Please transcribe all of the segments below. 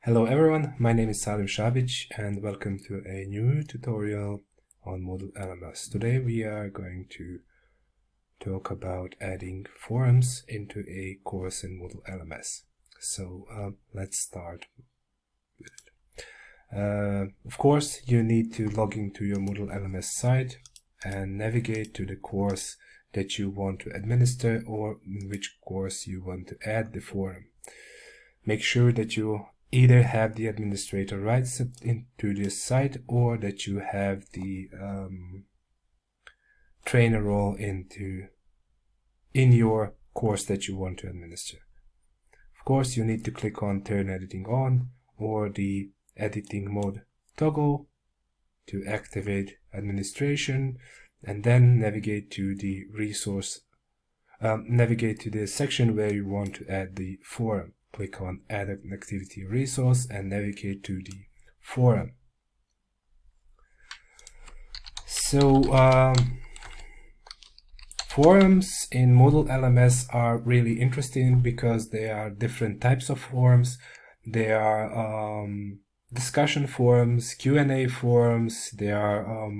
Hello everyone, my name is Salim Shabic and welcome to a new tutorial on Moodle LMS. Today we are going to talk about adding forums into a course in Moodle LMS. So let's start with it. Of course, you need to log into your Moodle LMS site and navigate to the course that you want to administer or in which course you want to add the forum. Make sure that you either have the administrator rights into this site or that you have the trainer role in your course that you want to administer. Of course, you need to click on Turn Editing On or the Editing Mode toggle to activate administration, and then navigate to the navigate to the section where you want to add the forum. Click on Add an Activity Resource and navigate to the forum. So forums in Moodle LMS are really interesting because there are different types of forums. There are discussion forums, Q&A forums, there are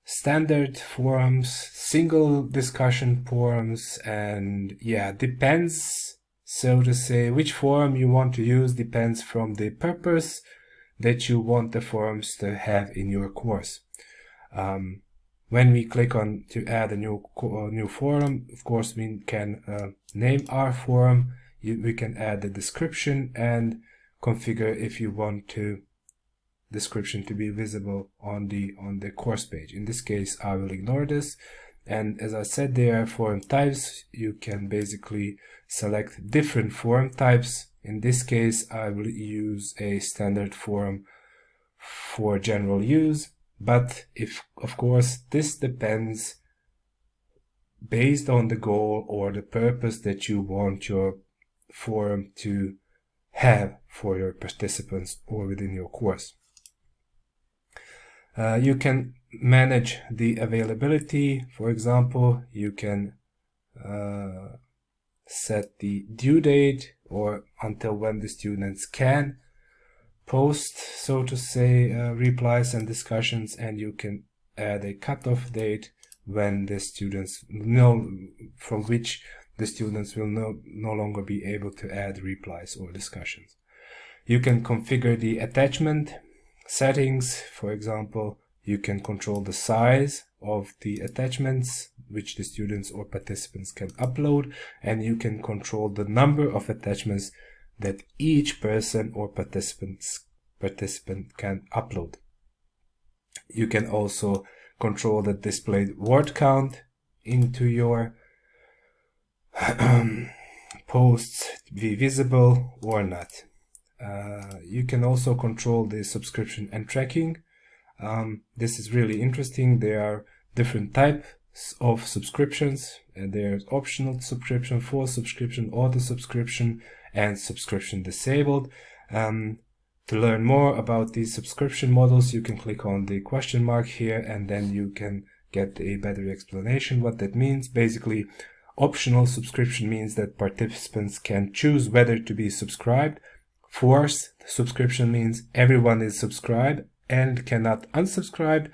standard forums, single discussion forums, and yeah, depends, so to say, which forum you want to use depends from the purpose that you want the forums to have in your course. When we click on to add a new forum, of course we can name our forum, we can add the description and configure if you want to description to be visible on the course page. In this case, I will ignore this. And as I said, there are forum types. You can basically select different forum types. In this case, I will use a standard forum for general use. But of course, this depends based on the goal or the purpose that you want your forum to have for your participants or within your course. You can manage the availability. For example, you can set the due date or until when the students can post, so to say, replies and discussions, and you can add a cutoff date when the students from which the students will no longer be able to add replies or discussions. You can configure the attachment settings. For example, you can control the size of the attachments which the students or participants can upload, and you can control the number of attachments that each person or participant can upload. You can also control the displayed word count into your posts to be visible or not. You can also control the subscription and tracking. This is really interesting. There are different types of subscriptions, and there's optional subscription, full subscription, auto subscription, and subscription disabled. To learn more about these subscription models, you can click on the question mark here, and then you can get a better explanation what that means. Basically, optional subscription means that participants can choose whether to be subscribed. Forced subscription means everyone is subscribed and cannot unsubscribe.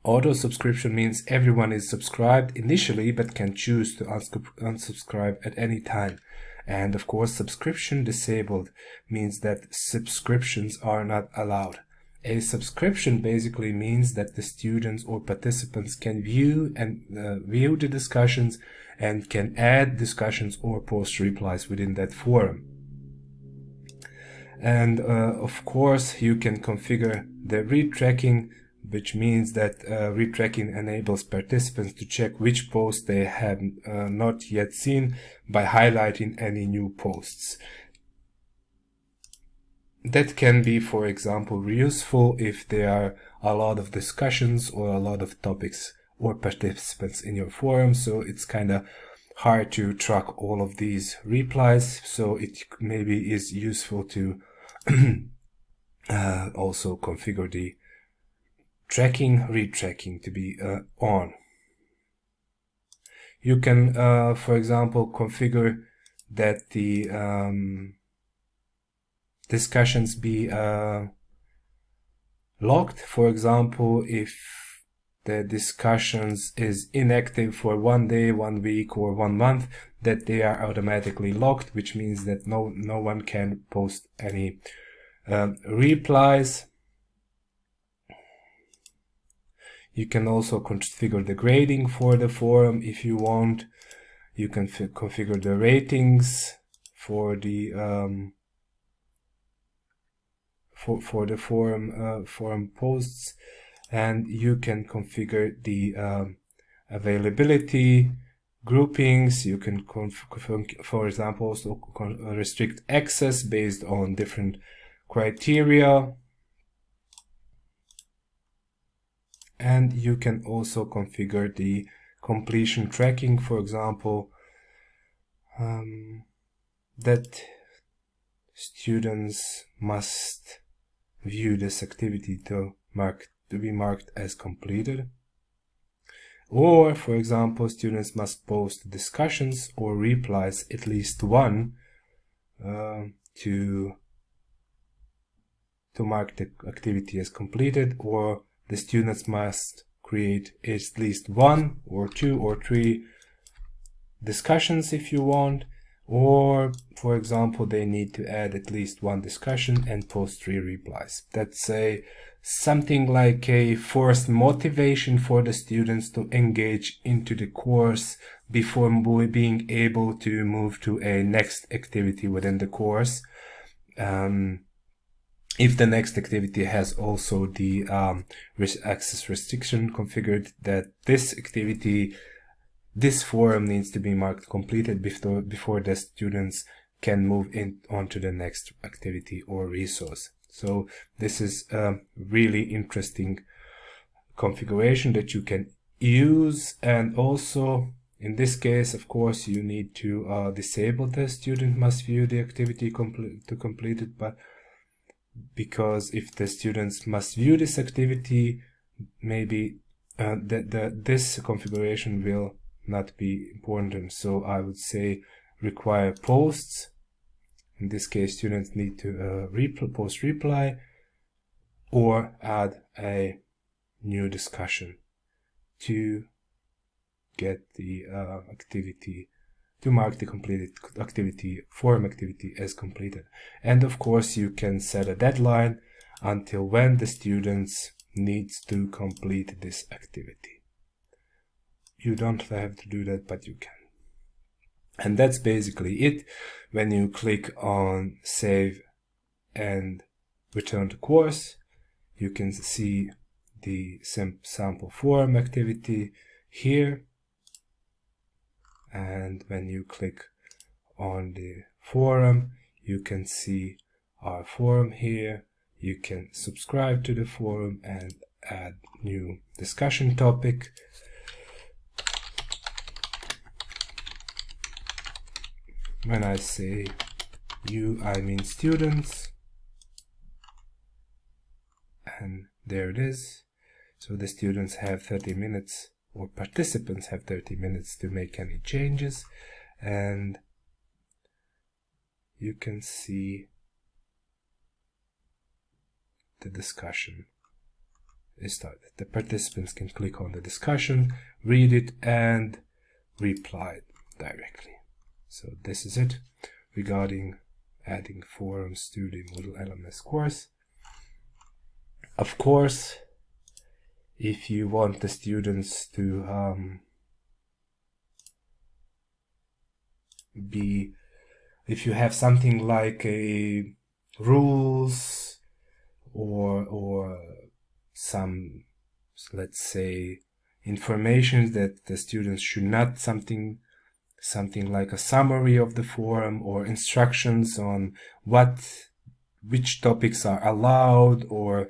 Auto subscription means everyone is subscribed initially but can choose to unsubscribe at any time. And of course, subscription disabled means that subscriptions are not allowed. A subscription basically means that the students or participants can view the discussions and can add discussions or post replies within that forum. And of course, you can configure the read tracking, which means that read tracking enables participants to check which posts they have not yet seen by highlighting any new posts. That can be, for example, useful if there are a lot of discussions or a lot of topics or participants in your forum, so it's kind of hard to track all of these replies, so it maybe is useful to also configure the read tracking to be on. You can, for example, configure that the discussions be locked. For example, if the discussions is inactive for 1 day, 1 week, or 1 month, that they are automatically locked, which means that no one can post any replies. You can also configure the grading for the forum if you want. You can configure the ratings for the for the forum posts, and you can configure the availability, groupings. You can for example also restrict access based on different criteria, and you can also configure the completion tracking, for example, that students must view this activity to be marked as completed. Or, for example, students must post discussions or replies, at least one, to mark the activity as completed, or the students must create at least 1 or 2 or 3 discussions if you want, or for example they need to add at least 1 discussion and post 3 replies. That's something like a forced motivation for the students to engage into the course before being able to move to a next activity within the course. If the next activity has also the access restriction configured, that this forum needs to be marked completed before the students can move onto the next activity or resource. So this is a really interesting configuration that you can use. And also in this case, of course, you need to disable the student must view the activity to complete it, but because if the students must view this activity, maybe this configuration will not be important. So I would say require posts. In this case, students need to post reply or add a new discussion to get the activity, to mark the completed activity, forum activity as completed. And of course, you can set a deadline until when the students needs to complete this activity. You don't have to do that, but you can. And that's basically it. When you click on save and return to course, you can see the sample forum activity here. And when you click on the forum, you can see our forum here. You can subscribe to the forum and add new discussion topic. When I say you, I mean students. And there it is. So the students have 30 minutes, or participants have 30 minutes to make any changes. And you can see the discussion is started. The participants can click on the discussion, read it, and reply directly. So this is it regarding adding forums to the Moodle LMS course. Of course, if you want the students to if you have something like a rules or some, let's say, information that the students should not, something like a summary of the forum or instructions on which topics are allowed, or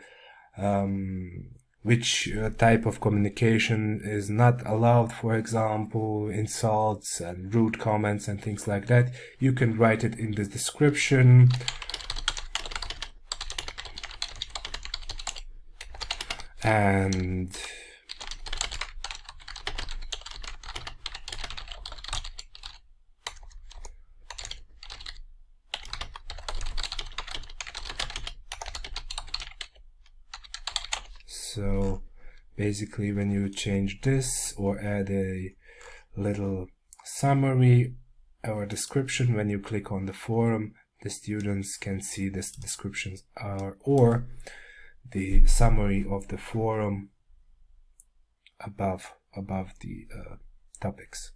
which type of communication is not allowed, for example, insults and rude comments and things like that, you can write it in the description. And Basically, when you change this or add a little summary or description, when you click on the forum, the students can see this descriptions or the summary of the forum above the topics.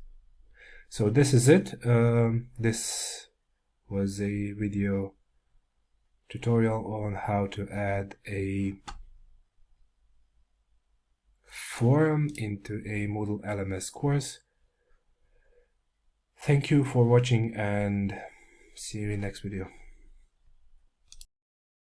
So this is it. This was a video tutorial on how to add a forum into a Moodle LMS course. Thank you for watching and see you in the next video.